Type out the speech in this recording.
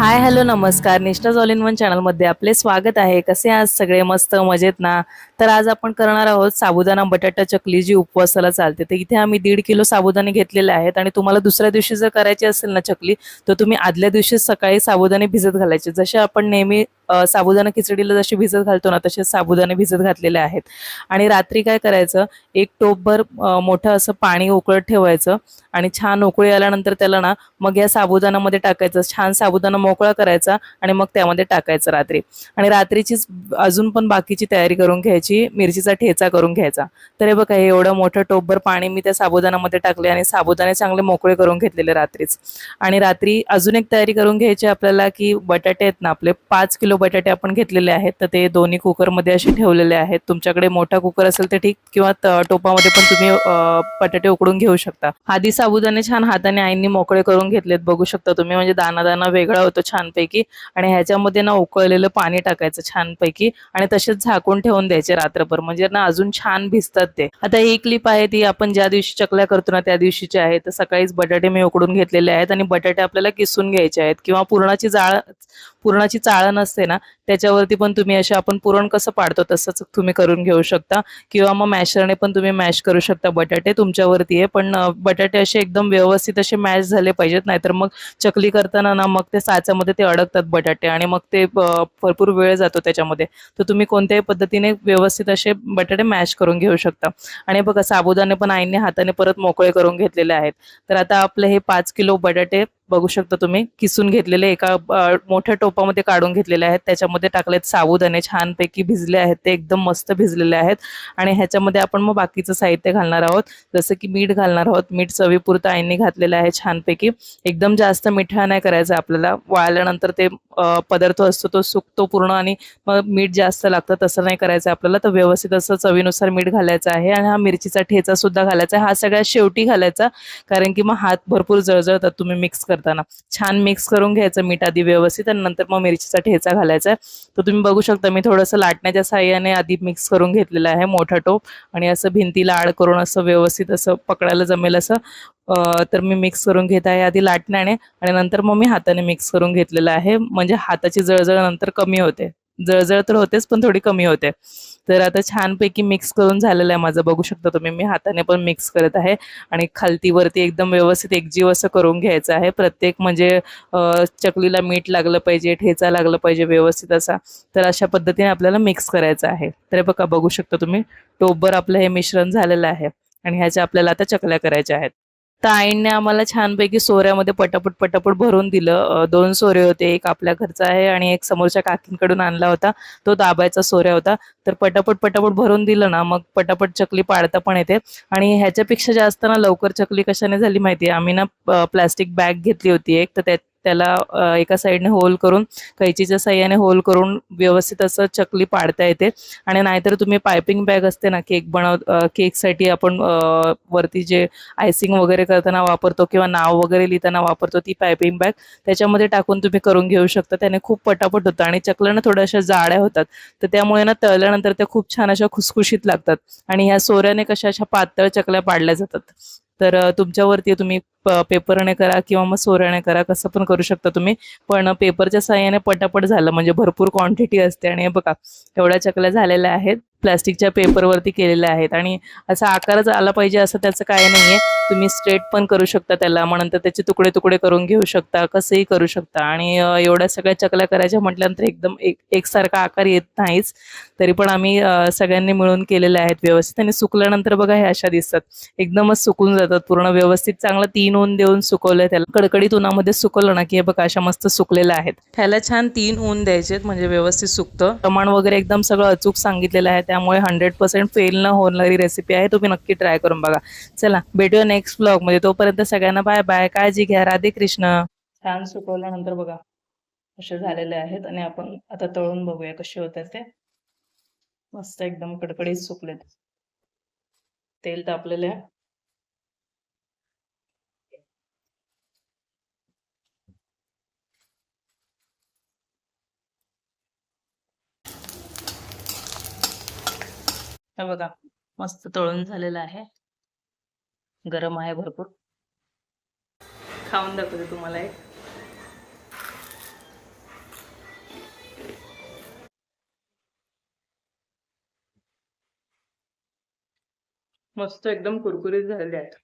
Hi hello नमस्कार. निष्ठाज all in one चॅनलमध्ये आपले स्वागत आहे. कसे आज सगळे? मस्त मजेत ना? तर आज आपण करणार आहोत साबुदाणा बटाटा चकली, जी उपवासाला चालते. तर इथे आम्ही 1.5 किलो साबुदाणे घेतलेले आहेत आणि तुम्हाला दुसऱ्या दिवशी जर करायची असेल ना चकली, तर तुम्ही आदल्या दिवशी सकाळी साबुदाणे भिजत घालायचे. जसे आपण नेहमी साबुदाणा खिचडीला जसे भिजत घालतो ना, तसे साबुदाणे भिजत घातलेले आहेत. आणि रात्री काय करायचं, एक टोपभर मोठं असं पाणी उकळत ठेवायचं आणि छान उकळी आल्यानंतर त्याला ना मग या साबुदाण्यामध्ये टाकायचं. छान साबुदाणा मोकळा करायचा आणि मग त्यामध्ये टाकायचं रात्री. आणि रात्रीचीच अजून पण बाकीची तयारी करून घ्यायची, मिरचीचा ठेचा करून घ्यायचा. तर हे बघा, हे एवढं मोठं टोपभर पाणी मी त्या साबुदाण्यामध्ये टाकले आणि साबुदाणे चांगले मोकळे करून घेतलेले रात्रीच. आणि रात्री अजून एक तयारी करून घ्यायची आपल्याला, की बटाटे आहेत ना आपले, 5 किलो बटाटे आपण घेतलेले आहेत. तर ते दोन्ही कुकरमध्ये असे ठेवलेले आहेत. तुमच्याकडे मोठा कुकर असेल तर ठीक, किंवा टोपामध्ये पण तुम्ही बटाटे उकडून घेऊ शकता. आधी साबुदाणे छान हाताने आईंनी मोकळे करून घेतलेत, बघू शकता तुम्ही. म्हणजे दाना दाना वेगळा होतो छानपैकी. आणि ह्याच्यामध्ये ना उकळलेलं पाणी टाकायचं छानपैकी आणि तसेच झाकून ठेवून द्यायचे रात्रभर, म्हणजे ना अजून छान भिजतात ते. आता ही क्लिप आहे ती आपण ज्या दिवशी चकल्या करतो ना त्या दिवशीची आहे. तर सकाळीच बटाटे मी उकडून घेतलेले आहेत आणि बटाटे आपल्याला किसून घ्यायचे आहेत, किंवा पुरणाची चाळण असते ना, त्याच्यावरती पण तुम्ही असे आपण पुरण कसं पाडतो तसंच तुम्ही करून घेऊ शकता, किंवा मग मॅशरने पण तुम्ही मॅश करू शकता. बटाटे तुमच्यावरती आहे, पण बटाटे असे एकदम व्यवस्थित असे मॅश झाले पाहिजेत, नाहीतर मग चकली करताना ना मग ते साच्यामध्ये ते अडकतात बटाटे आणि मग ते भरपूर वेळ जातो त्याच्यामध्ये. तर तुम्ही कोणत्याही पद्धतीने व्यवस्थित असे बटाटे मॅश करून घेऊ शकता. आणि बघा, साबुदाणे पण आईने हाताने परत मोकळे करून घेतलेले आहेत. तर आता आपले हे 5 किलो बटाटे बघू शकता तुम्ही, किसून घेतलेले एका मोठ्या टोपामध्ये काढून घेतलेले आहेत. त्याच्यामध्ये टाकलेत साबुदाणे, छानपैकी भिजले आहेत ते, एकदम मस्त भिजलेले आहेत. आणि ह्याच्यामध्ये आपण मग बाकीचं साहित्य घालणार आहोत, जसं की मीठ घालणार आहोत. मीठ चवीपुरतं आईने घातलेलं आहे छानपैकी. एकदम जास्त मिठा नाही करायचं आपल्याला, वाळल्यानंतर ते पदार्थ असतो तो सुकतो पूर्ण आणि मग मीठ जास्त लागतं, तसं नाही करायचं आपल्याला. तर व्यवस्थित असं चवीनुसार मीठ घालायचं आहे. आणि हा मिरचीचा ठेचा सुद्धा घालायचा आहे, हा सगळ्यात शेवटी घालायचा, कारण की मग हात भरपूर जळजळतात तुम्ही मिक्स करताना. छान मिक्स करून घ्यायचं मीठ आधी व्यवस्थित, आणि नंतर मग मिरचीचा ठेचा घालायचा. तर तुम्ही बघू शकता मी थोडंसं लाटण्याच्या साहाय्याने आधी मिक्स करून घेतलेलं आहे मोठा टोप, आणि असं भिंतीला आड करून असं व्यवस्थित असं पकडायला जमेल असं तर मी मिक्स करून घेत आहे आधी लाटण्याने, आणि नंतर मग मी हाताने मिक्स करून घेतलेलं आहे. म्हणजे हाताची जळजळ नंतर कमी होते. जळजळ तर होतेच, पण थोडी कमी होते. तर आता छानपैकी मिक्स करून झालेलं आहे माझं, बघू शकता तुम्ही. मी हाताने पण मिक्स करत आहे आणि खालती वरती एकदम व्यवस्थित एकजीव असं करून घ्यायचं आहे. प्रत्येक म्हणजे चकलीला मीठ लागलं पाहिजे, ठेचा लागलं पाहिजे व्यवस्थित असा. तर अशा पद्धतीने आपल्याला मिक्स करायचं आहे. तर बघा, बघू शकता तुम्ही, टोपभर आपलं हे मिश्रण झालेलं आहे आणि ह्याच्या आपल्याला आता चकल्या करायच्या आहेत. तर आईने आम्हाला छानपैकी सोऱ्यामध्ये पटापट पटापट भरून दिलं. 2 सोरे होते, एक आपल्या घरचा आहे आणि एक समोरच्या काकींकडून आणला होता, तो दाबायचा सोऱ्या होता. तर पटापट पटापट भरून दिलं ना, मग पटापट चकली पाडता पण येते. आणि ह्याच्यापेक्षा जास्त ना लवकर चकली कशाने झाली माहितीये, आम्ही ना प्लास्टिक बॅग घेतली होती एक, तर त्याला एका साईडने होल करून, कैचीच्या साह्याने होल करून व्यवस्थित असं चकली पाडता येते. आणि नाहीतर तुम्ही पायपिंग बॅग असते ना, केकसाठी आपण वरती जे आयसिंग वगैरे करताना वापरतो, किंवा नाव वगैरे लिहिताना वापरतो, ती पायपिंग बॅग त्याच्यामध्ये टाकून तुम्ही करून घेऊ शकता. त्याने खूप पटापट होतं आणि चकल्या ना थोड्याशा जाड्या होतात. तर त्यामुळे ना तळल्यानंतर त्या खूप छान अशा खुसखुशीत लागतात. आणि ह्या सोऱ्याने कशा अशा पातळ चकल्या पाडल्या जातात. तर तुमच्यावरती तुम्ही पेपरने करा किंवा मग सोऱ्याने करा, कसं पण करू शकता तुम्ही. पण पेपरच्या साहाय्याने पटापट झालं, म्हणजे भरपूर क्वांटिटी असते. आणि हे बघा, एवढ्या चकल्या झालेल्या आहेत, प्लास्टिकच्या पेपरवरती केलेल्या आहेत. आणि असा आकारच आला पाहिजे असं त्याचं काय नाहीये. तुम्ही स्ट्रेट पण करू शकता त्याला, मग नंतर त्याचे तुकडे तुकडे करून घेऊ शकता, कसंही करू शकता. आणि एवढ्या सगळ्या चकल्या करायच्या म्हटल्यानंतर एकदम एकसारखा आकार येत नाहीच. तरी पण आम्ही सगळ्यांनी मिळून केलेल्या आहेत व्यवस्थित. आणि सुकल्यानंतर बघा हे अशा दिसतात, एकदमच सुकून जातात पूर्ण व्यवस्थित. चांगलं 3 ऊन देऊन सुकवलंय त्याला, कडकडीत उन्हामध्ये सुकवलं ना की हे बघा अशा मस्त सुकलेल्या आहेत. ह्याला छान 3 ऊन द्यायचेत, म्हणजे व्यवस्थित सुकतं. प्रमाण वगैरे एकदम सगळं अचूक सांगितलेलं आहे, त्यामुळे 100% फेल न होणारी रेसिपी आहे. तुम्ही नक्की ट्राय करून बघा. चला, भेटूया नेक्स्ट ब्लॉग मध्ये. तोपर्यंत सगळ्यांना बाय बाय, काळजी घ्या, राधे कृष्ण. छान सुकवल्यानंतर बघा असे झालेले आहेत, आणि आपण आता तळून बघूया कसे होतात ते. मस्त एकदम कडकडीत सुकलेत, तेल तापलेले आहे. हे बघा, मस्त तळून झालेलं आहे, गरम आहे भरपूर. खाऊन दाखवते तुम्हाला एक. मस्त एकदम कुरकुरीत झालेले आहेत.